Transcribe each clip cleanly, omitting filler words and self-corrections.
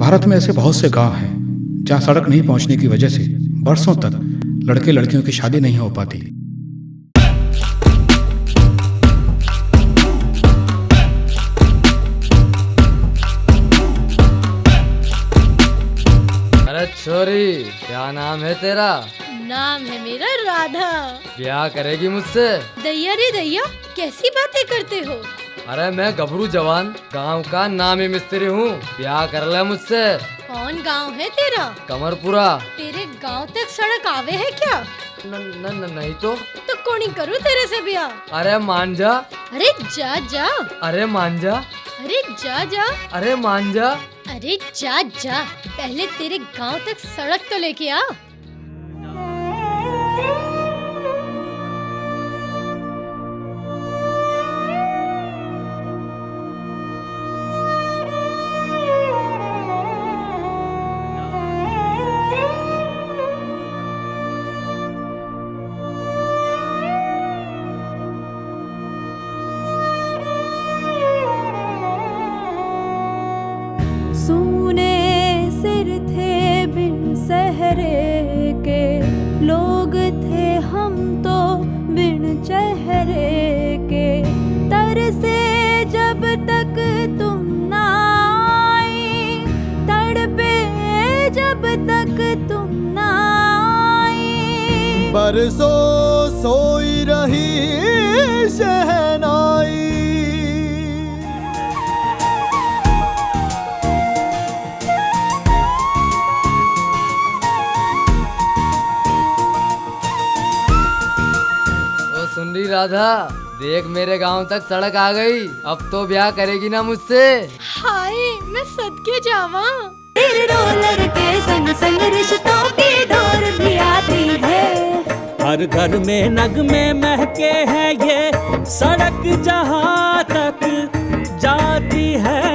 भारत में ऐसे बहुत से गांव हैं जहां सड़क नहीं पहुंचने की वजह से बरसों तक लड़के लड़कियों की शादी नहीं हो पाती। अरे छोरी, क्या नाम है तेरा? नाम है मेरा राधा। ब्याह करेगी मुझसे? दैया रे दैया, कैसी बातें करते हो? अरे मैं गबरू जवान गांव का नामी मिस्त्री हूँ, ब्याह कर ले मुझसे। कौन गांव है तेरा? कमरपुरा। तेरे गांव तक सड़क आवे है क्या? नहीं तो कोनी करूँ तेरे से ब्याह? अरे मान जा। अरे जा जा। अरे मान जा। अरे जा जा। अरे मान जा। अरे जा जा, पहले तेरे गांव तक सड़क तो लेके आ। सूने सिर थे बिन सहरे के, लोग थे हम तो बिन चेहरे के। तरसे जब तक तुम ना आई, तड़पे जब तक तुम ना आई। बरसों सोई रही शहनाई। सुन रही राधा, देख मेरे गांव तक सड़क आ गई, अब तो ब्याह करेगी ना मुझसे? हाय, मैं सदके जावा। तेरे रोलर के संग संग रिश्तों की डोर भी आती है। हर घर में नगमे महके हैं ये सड़क जहाँ तक जाती है।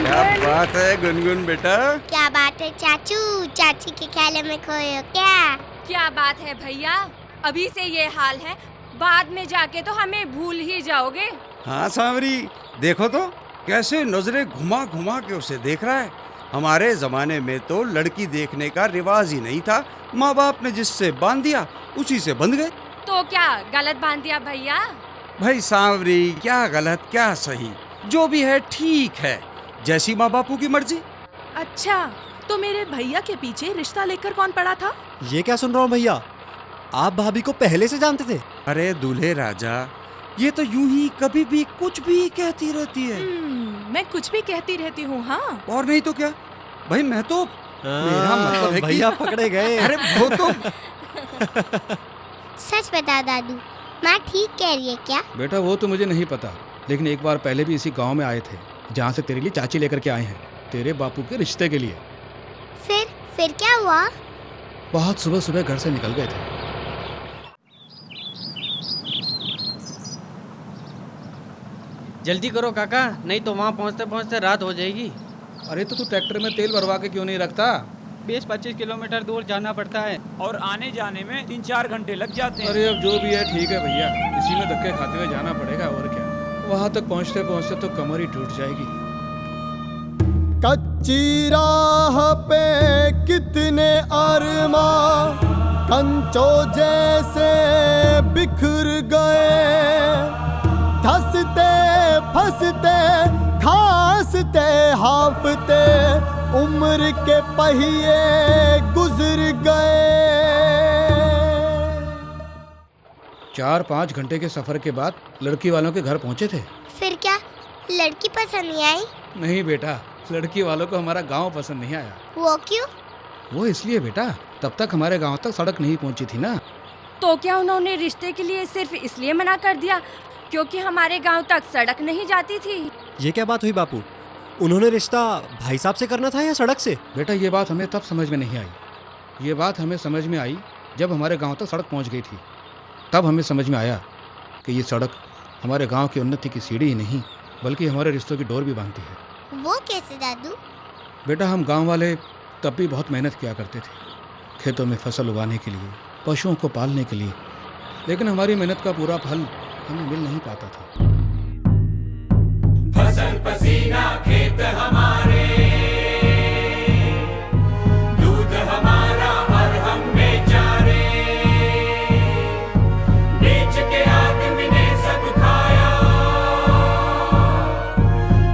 क्या बात है गुनगुन बेटा? क्या बात है चाचू, चाची के ख्याल में खोए हो क्या? क्या बात है भैया, अभी से ये हाल है, बाद में जाके तो हमें भूल ही जाओगे। हाँ सांवरी, देखो तो कैसे नजरें घुमा घुमा के उसे देख रहा है। हमारे जमाने में तो लड़की देखने का रिवाज ही नहीं था, माँ बाप ने जिससे बांध दिया उसी से बंध गए। तो क्या गलत बांध दिया भैया? भाई सांवरी, क्या गलत क्या सही, जो भी है ठीक है, जैसी माँ बापू की मर्जी। अच्छा, तो मेरे भैया के पीछे रिश्ता लेकर कौन पड़ा था? ये क्या सुन रहा हूँ भैया, आप भाभी को पहले से जानते थे? अरे दूल्हे राजा, ये तो यूं ही कभी भी कुछ भी कहती रहती है। मैं कुछ भी कहती रहती हूँ। हाँ, और नहीं तो क्या भाई, मैं तो मेरा मतलब है भैया पकड़े गए। अरे वो तो सच बता दादू, माँ ठीक कह रही है क्या? बेटा वो तो मुझे नहीं पता, लेकिन एक बार पहले भी इसी गांव में आए थे जहाँ से तेरे लिए चाची लेकर के आए हैं, तेरे बापू के रिश्ते के लिए। फिर क्या हुआ? बहुत सुबह सुबह घर से निकल गए थे। जल्दी करो काका, नहीं तो वहाँ पहुँचते पहुँचते रात हो जाएगी। अरे तो तू ट्रैक्टर में तेल भरवा के क्यों नहीं रखता? 20-25 किलोमीटर दूर जाना पड़ता है और आने जाने में 3-4 घंटे लग जाते हैं। अरे अब जो भी है ठीक है भैया, इसी में धक्के खाते हुए जाना पड़ेगा और क्या। वहाँ तक पहुँचते पहुँचते तो कमर ही टूट जाएगी। कच्ची राह पे कितने अरमां कंचों जैसे बिखर गए, धंसते फंसते खा हाफते उम्र के पहिए गुजर गए। 4-5 घंटे के सफर के बाद लड़की वालों के घर पहुंचे थे। फिर क्या लड़की पसंद नहीं आई? नहीं बेटा, लड़की वालों को हमारा गांव पसंद नहीं आया। वो क्यों? वो इसलिए बेटा, तब तक हमारे गांव तक सड़क नहीं पहुंची थी ना। तो क्या उन्होंने रिश्ते के लिए सिर्फ इसलिए मना कर दिया क्योंकि हमारे गांव तक सड़क नहीं जाती थी? ये क्या बात हुई बापू? उन्होंने रिश्ता भाई साहब से करना था या सड़क से? बेटा ये बात हमें तब समझ में नहीं आई। ये बात हमें समझ में आई जब हमारे गांव तक सड़क पहुंच गई थी। तब हमें समझ में आया कि ये सड़क हमारे गांव की उन्नति की सीढ़ी ही नहीं बल्कि हमारे रिश्तों की डोर भी बांधती है। वो कैसे दादू? बेटा हम गांव वाले तब भी बहुत मेहनत किया करते थे, खेतों में फसल उगाने के लिए, पशुओं को पालने के लिए, लेकिन हमारी मेहनत का पूरा फल हमें मिल नहीं पाता था। फसल पसीना खेत हमारे, दूध हमारा और हम बेचारे, बेच के आदमी ने सब खाया,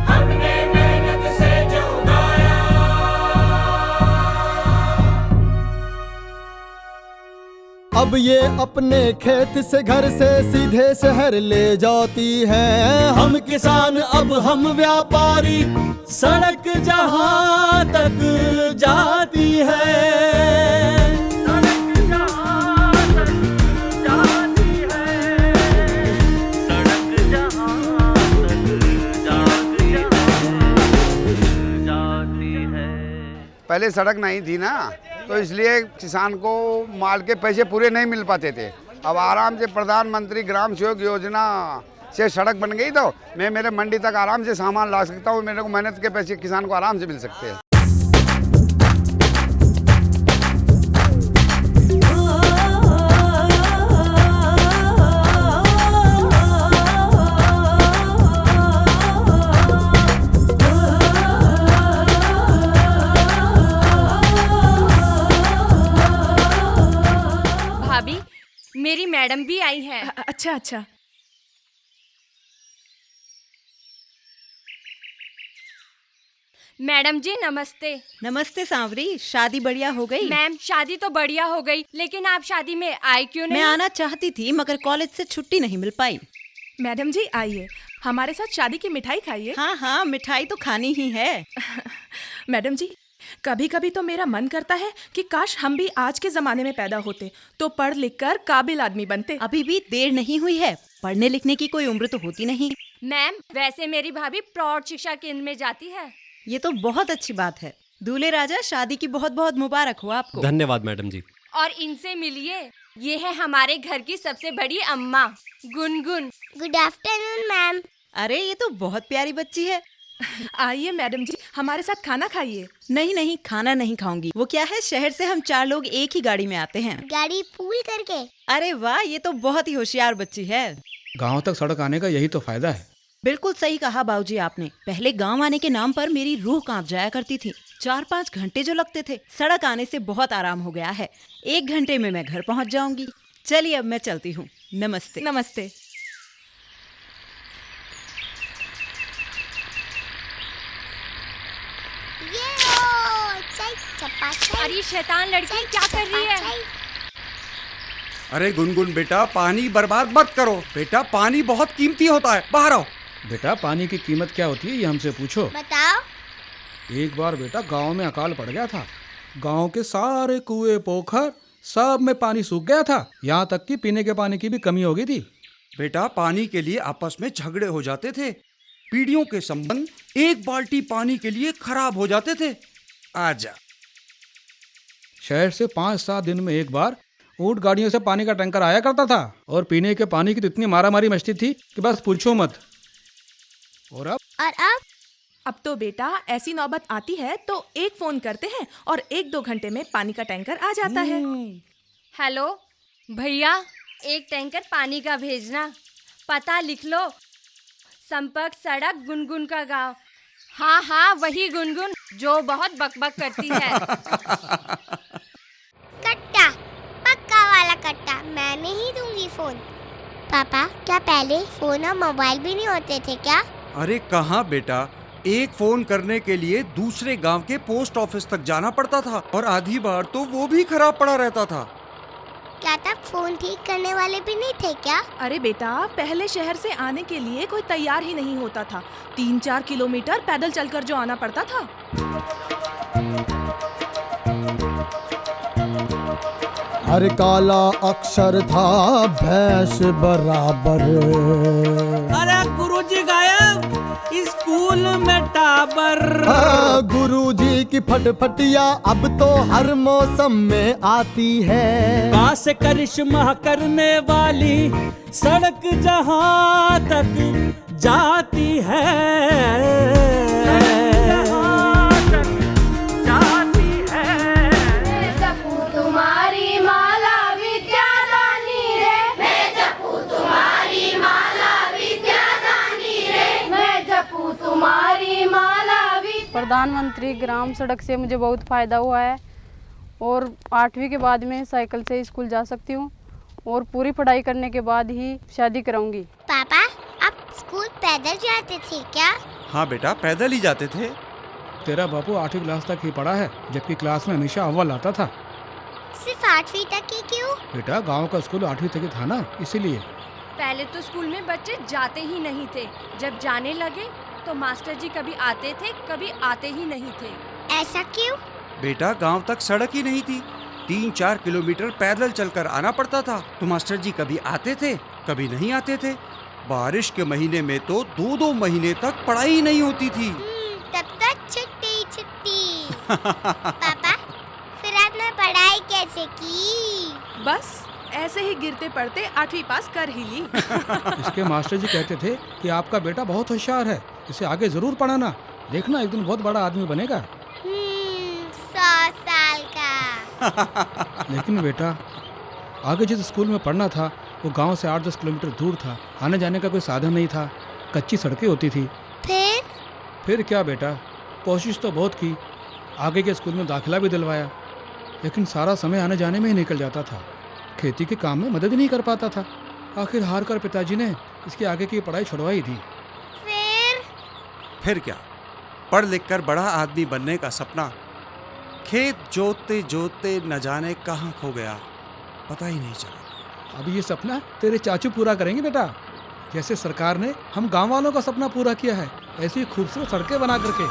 हमने मेहनत से जो उगाया। अब ये अपने खेत से घर से सीधे शहर ले जाती है। हम किसान अब हम व्यापारी, सड़क जहाँ तक जाती है, सड़क जहाँ तक जाती है, सड़क जहाँ तक जाती है। पहले सड़क नहीं थी ना, तो इसलिए किसान को माल के पैसे पूरे नहीं मिल पाते थे। अब आराम से प्रधानमंत्री ग्राम सहयोग योजना से सड़क बन गई तो मैं मेरे मंडी तक आराम से सामान ला सकता हूँ। मेरे को मेहनत के पैसे किसान को आराम से मिल सकते हैं। भाभी, मेरी मैडम भी आई है। अच्छा अच्छा। मैडम जी नमस्ते। नमस्ते सांवरी, शादी बढ़िया हो गई? मैम शादी तो बढ़िया हो गई, लेकिन आप शादी में आए क्यों नहीं? मैं आना चाहती थी मगर कॉलेज से छुट्टी नहीं मिल पाई। मैडम जी आइए, हमारे साथ शादी की मिठाई खाइए। हाँ हाँ, मिठाई तो खानी ही है। मैडम जी, कभी कभी तो मेरा मन करता है कि काश हम भी आज के जमाने में पैदा होते तो पढ़ लिख कर काबिल आदमी बनते। अभी भी देर नहीं हुई है, पढ़ने लिखने की कोई उम्र तो होती नहीं। मैम वैसे मेरी भाभी प्रौढ़ शिक्षा केंद्र में जाती है। ये तो बहुत अच्छी बात है। दूल्हे राजा, शादी की बहुत बहुत मुबारक हो आपको। धन्यवाद मैडम जी। और इनसे मिलिए, ये है हमारे घर की सबसे बड़ी अम्मा गुनगुन। Good afternoon ma'am. अरे ये तो बहुत प्यारी बच्ची है। आइए मैडम जी, हमारे साथ खाना खाइए। नहीं नहीं, खाना नहीं खाऊंगी। वो क्या है, शहर से हम 4 लोग एक ही गाड़ी में आते हैं। गाड़ी पूल करके? अरे वाह, ये तो बहुत ही होशियार बच्ची है। गांव तक सड़क आने का यही तो फायदा है। बिल्कुल सही कहा बाबूजी आपने। पहले गांव आने के नाम पर मेरी रूह कांप जाया करती थी। 4-5 घंटे जो लगते थे, सड़क आने से बहुत आराम हो गया है। 1 घंटे में मैं घर पहुंच जाऊंगी। चलिए अब मैं चलती हूँ। नमस्ते। नमस्ते। अरे शैतान लड़की क्या कर रही है? अरे गुनगुन बेटा, पानी बर्बाद मत करो। बेटा पानी बहुत कीमती होता है, बाहर आओ। बेटा पानी की कीमत क्या होती है ये हमसे पूछो। बताओ। एक बार बेटा गांव में अकाल पड़ गया था। गांव के सारे कुएं पोखर सब में पानी सूख गया था। यहाँ तक कि पीने के पानी की भी कमी हो गई थी। बेटा पानी के लिए आपस में झगड़े हो जाते थे। पीढ़ियों के संबंध एक बाल्टी पानी के लिए खराब हो जाते थे। आजा। शहर से 5-7 दिन में एक बार ऊंट गाड़ियों से पानी का टैंकर आया करता था और पीने के पानी की तो इतनी मारामारी मचती थी कि बस पूछो मत। और अब तो बेटा ऐसी नौबत आती है तो एक फोन करते हैं और 1-2 घंटे में पानी का टैंकर आ जाता है। हेलो भैया, एक टैंकर पानी का भेजना। पता लिख लो, संपर्क सड़क गुनगुन का गांव। हाँ हाँ, वही गुनगुन जो बहुत बकबक करती है। कट्टा, पक्का वाला कट्टा। मैं नहीं दूंगी फोन। पापा, क्या पहले फोन और मोबाइल भी नहीं होते थे क्या? अरे कहाँ बेटा, एक फोन करने के लिए दूसरे गांव के पोस्ट ऑफिस तक जाना पड़ता था और आधी बार तो वो भी खराब पड़ा रहता था। क्या तब फोन ठीक करने वाले भी नहीं थे क्या? अरे बेटा, पहले शहर से आने के लिए कोई तैयार ही नहीं होता था। 3-4 किलोमीटर पैदल चलकर जो आना पड़ता था। हर काला अक्षर था भैंस बराबर। अरे गुरुजी गायब, स्कूल में टाबर। गुरुजी की फटफटिया अब तो हर मौसम में आती है। कहाँ से करिश्मा करने वाली सड़क जहाँ तक जाती है। तुम्हारी माला विद्यादानी रे, मैं जपू तुम्हारी माला विद्यादानी रे, मैं जपू तुम्हारी माला। प्रधानमंत्री ग्राम सड़क से मुझे बहुत फ़ायदा हुआ है और 8वीं के बाद में साइकिल से स्कूल जा सकती हूँ और पूरी पढ़ाई करने के बाद ही शादी कराऊंगी। पापा, आप स्कूल पैदल जाते थे क्या? हाँ बेटा, पैदल ही जाते थे। तेरा बापू 8वीं क्लास तक ही पढ़ा है, जबकि क्लास में हमेशा अव्वल आता था। सिर्फ 8वीं तक ही क्यों? बेटा, गांव का स्कूल 8वीं तक ही था ना, इसीलिए। पहले तो स्कूल में बच्चे जाते ही नहीं थे, जब जाने लगे तो मास्टर जी कभी आते थे कभी आते ही नहीं थे। ऐसा क्यों? बेटा, गांव तक सड़क ही नहीं थी, 3-4 किलोमीटर पैदल चलकर आना पड़ता था। तो मास्टर जी कभी आते थे कभी नहीं आते थे। बारिश के महीने में तो 2-2 महीने तक पढ़ाई नहीं होती थी। तब तक छुट्टी। पापा, फिर आपने पढ़ाई कैसे की? बस ऐसे ही गिरते पड़ते 8वीं पास कर ही ली। इसके मास्टर जी कहते थे कि आपका बेटा बहुत होशियार है, इसे आगे जरूर पढ़ाना, देखना एक दिन बहुत बड़ा आदमी बनेगा। 100 साल का। लेकिन बेटा, आगे जिस स्कूल में पढ़ना था वो गांव से 8-10 किलोमीटर दूर था, आने जाने का कोई साधन नहीं था, कच्ची सड़कें होती थी। फिर क्या बेटा, कोशिश तो बहुत की, आगे के स्कूल में दाखिला भी दिलवाया, लेकिन सारा समय आने जाने में ही निकल जाता था, खेती के काम में मदद ही नहीं कर पाता था। आखिर हार कर पिताजी ने इसकी आगे की पढ़ाई छुड़वाई थी। फिर क्या, पढ़ लिख कर बड़ा आदमी बनने का सपना खेत जोतते जोतते न जाने कहाँ खो गया, पता ही नहीं चला। अब ये सपना तेरे चाचू पूरा करेंगे बेटा, जैसे सरकार ने हम गांव वालों का सपना पूरा किया है, ऐसी खूबसूरत सड़कें बना करके।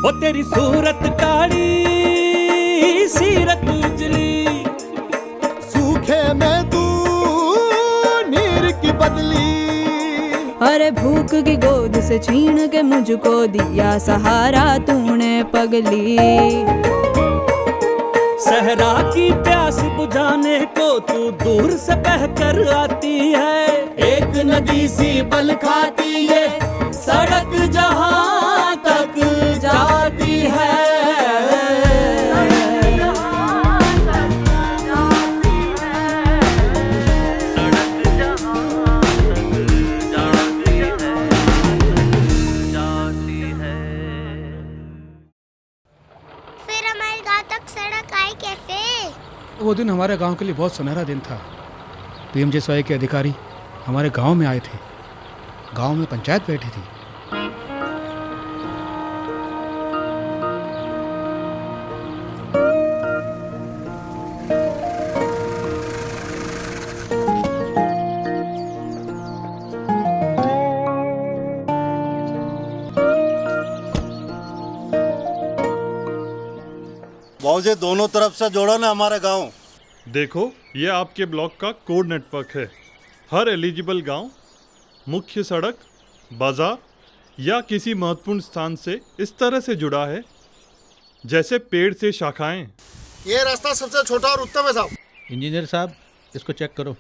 ओ तेरी सूरत काली सीरत उजली, सूखे में तू नीर की बदली। अरे भूख की गोद से छीन के मुझको दिया सहारा तूने पगली। सहरा की प्यास बुझाने को तू दूर से बहकर आती है। एक नदी सी बल खाती है, सड़क जहाँ तक जाती है। फिर हमारे गांव तक सड़क आई कैसे? वो दिन हमारे गांव के लिए बहुत सुनहरा दिन था। पीएमजीएसवाई के अधिकारी हमारे गांव में आए थे, गांव में पंचायत बैठी थी। मौजे दोनों तरफ से जोड़ो ना हमारा गांव। देखो, ये आपके ब्लॉक का कोड नेटवर्क है। हर एलिजिबल गांव मुख्य सड़क, बाजार या किसी महत्वपूर्ण स्थान से इस तरह से जुड़ा है जैसे पेड़ से शाखाएं। ये रास्ता सबसे छोटा और उत्तम है साहब। इंजीनियर साहब, इसको चेक करो।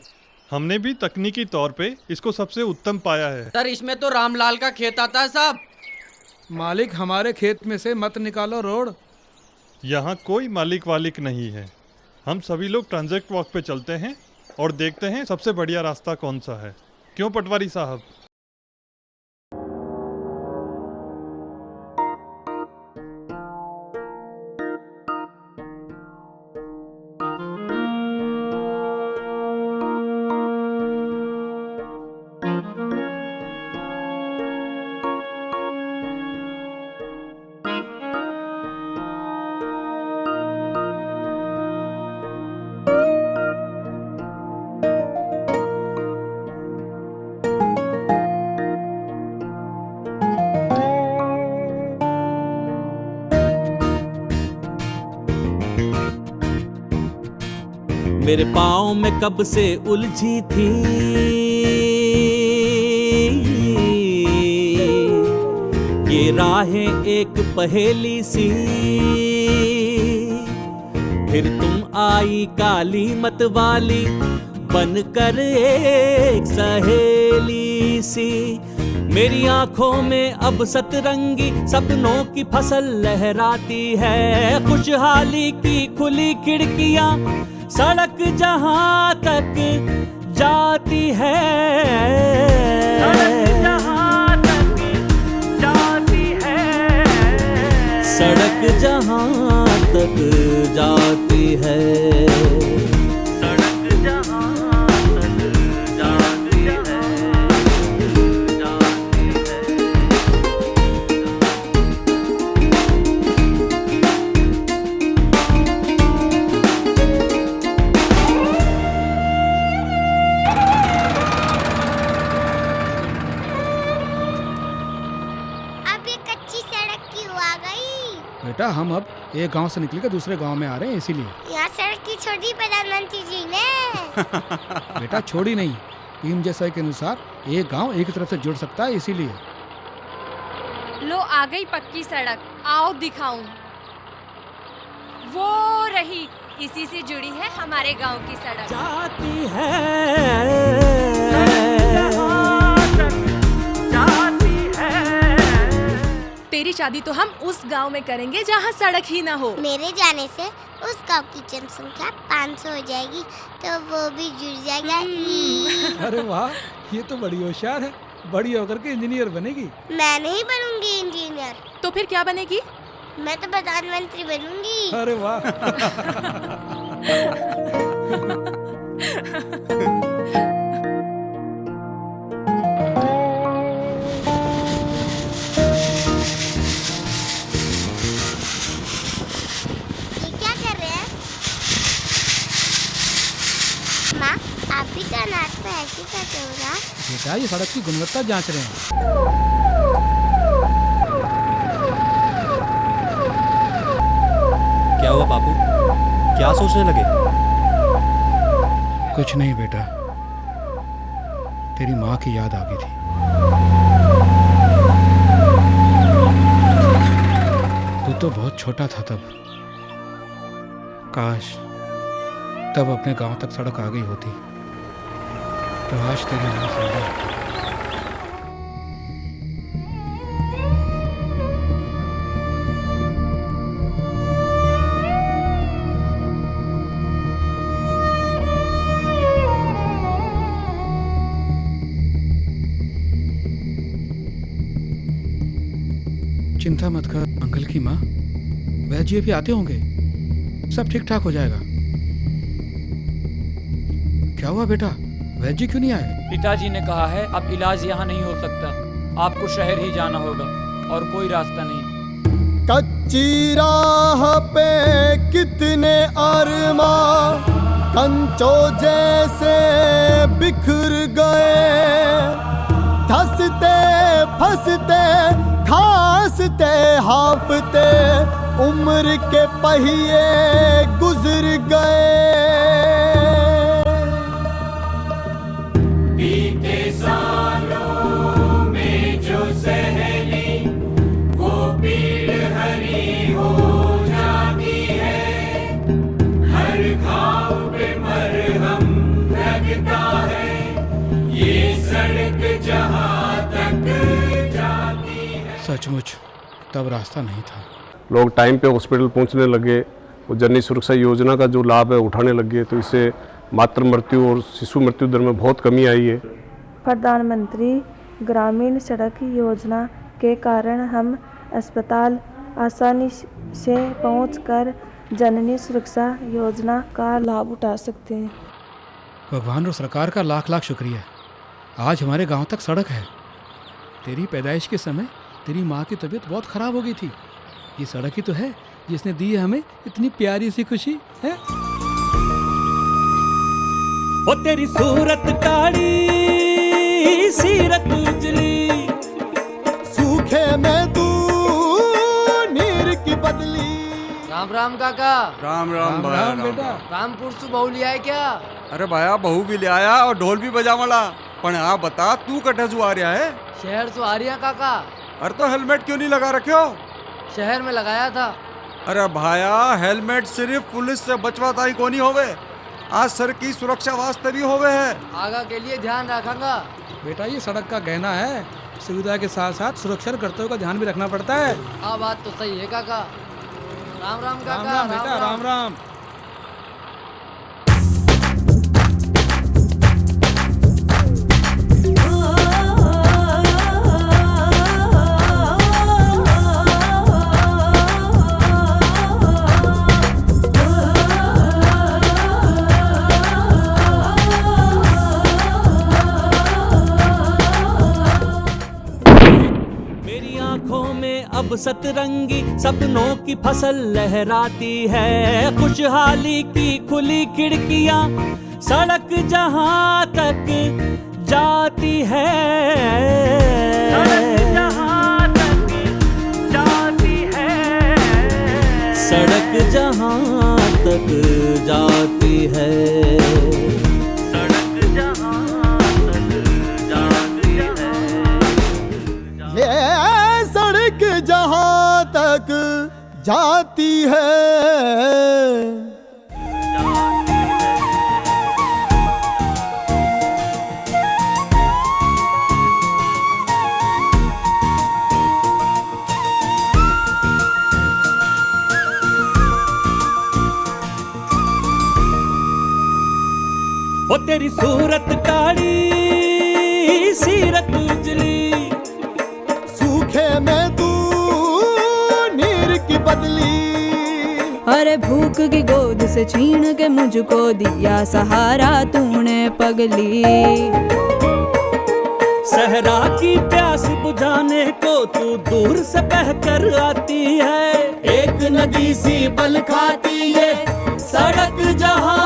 हमने भी तकनीकी तौर पे इसको सबसे उत्तम पाया है। सर, इसमें तो रामलाल का खेत आता है साहब। मालिक, हमारे खेत में से मत निकालो रोड। यहाँ कोई मालिक वालिक नहीं है। हम सभी लोग ट्रांजेक्ट वॉक पे चलते हैं और देखते हैं सबसे बढ़िया रास्ता कौन सा है। क्यों पटवारी साहब? मेरे पाँव में कब से उलझी थी। ये राहें एक पहेली सी, फिर तुम आई काली मत वाली बनकर एक सहेली सी। मेरी आंखों में अब सतरंगी सपनों की फसल लहराती है। खुशहाली की खुली खिड़कियां सड़क जहां तक जाती है, सड़क जहां तक जाती है, सड़क जहां तक जाती है, सड़क जहां तक जाती है, जाती है। अब ये कच्ची सड़क क्यों आ गई? बेटा हम अब एक गांव से निकल कर दूसरे गांव में आ रहे हैं इसीलिए। यहाँ सड़क की छोड़ी प्रधानमंत्री जी ने। बेटा छोड़ी नहीं, टीम जैसा के अनुसार एक गांव एक तरफ से जुड़ सकता है इसीलिए। लो आ गई पक्की सड़क, आओ दिखाऊं। वो रही, इसी से जुड़ी है हमारे गांव की सड़क। जाती है, जाती है। तेरी शादी तो हम उस गांव में करेंगे जहाँ सड़क ही ना हो। मेरे जाने से उस गांव की जनसंख्या 500 हो जाएगी, तो वो भी जुड़ जाएगा। अरे वाह, ये तो बड़ी होशियार है, बड़ी होकर के इंजीनियर बनेगी। मैं नहीं बनूंगी इंजीनियर। तो फिर क्या बनेगी? मैं तो प्रधानमंत्री बनूंगी। अरे वाह। ये क्या कर रहे हैं? माँ, आप भी तो अनाज को ऐसे करते हो ना? बेटा ये सड़क की गुणवत्ता जांच रहे हैं। क्या हुआ बापू, क्या सोचने लगे? कुछ नहीं बेटा, तेरी माँ की याद आ गई थी। तू तो बहुत छोटा था तब। काश तब अपने गांव तक सड़क आ गई होती तो आज तेरी माँ जिंदा होती। चिंता मत कर अंकल की माँ, वैद्य जी भी आते होंगे, सब ठीक ठाक हो जाएगा। क्या हुआ बेटा, वैद्य जी क्यों नहीं आए? पिताजी ने कहा है अब इलाज यहाँ नहीं हो सकता, आपको शहर ही जाना होगा और कोई रास्ता नहीं। कच्ची राह पे कितने अरमां कंचों जैसे बिखर गए, धंसते फंसते खांसते हांफते उम्र के पहिए गुजर गए। बीते सालों में जो सहेली वो पीड़ हरी हो जाती है, हर घाव पे मरहम लगता है, ये सड़क जहां तक जाती है। सचमुच तब रास्ता नहीं था। लोग टाइम पे हॉस्पिटल पहुंचने लगे, वो जननी सुरक्षा योजना का जो लाभ है उठाने लगे, तो इससे मातृ मृत्यु और शिशु मृत्यु दर में बहुत कमी आई है। प्रधानमंत्री ग्रामीण सड़क योजना के कारण हम अस्पताल आसानी से पहुंचकर जननी सुरक्षा योजना का लाभ उठा सकते हैं। भगवान और सरकार का लाख लाख शुक्रिया, आज हमारे गांव तक सड़क है। तेरी पैदाइश के समय तेरी माँ की तबीयत बहुत खराब हो गई थी, ये सड़क ही तो है जिसने दी है हमें इतनी प्यारी सी खुशी है। ओ तेरी सूरत काली सीरत उजली, सूखे में तू नीर की बदली। राम राम काका। राम राम भाया, राम बेटा। रामपुर से बहू लिया है क्या? अरे भाया बहू भी ले आया और ढोल भी बजा मला। पण आप बता तू कटे आ रहा है? शहर से आ रही है काका। अरे तो हेलमेट क्यों नहीं लगा रखे हो? शहर में लगाया था। अरे भाया हेलमेट सिर्फ पुलिस से बचवाता ही कोनी होवे, आज सर की सुरक्षा वास्ते भी होवे है। आगा के लिए ध्यान रखूंगा। बेटा ये सड़क का गहना है, सुविधा के साथ साथ सुरक्षा कर्तव्यों का ध्यान भी रखना पड़ता है। हाँ बात तो सही है काका। राम राम काका। राम राम बेटा, राम राम। अब सतरंगी सपनों की फसल लहराती है, खुशहाली की खुली खिड़कियां सड़क जहां तक जाती है, सड़क जहां तक जाती है, सड़क जहां तक जाती है, सड़क जहां तक जाती है। सड़क जहां तक जाती है। वो तेरी सूरत काली सीरत उजली, सूखे में तू नीर की बदली। अरे भूख की गोद से छीन के मुझको दिया सहारा तूने पगली। सहरा की प्यास बुझाने को तू दूर से बहकर आती है, एक नदी सी बल खाती है सड़क जहां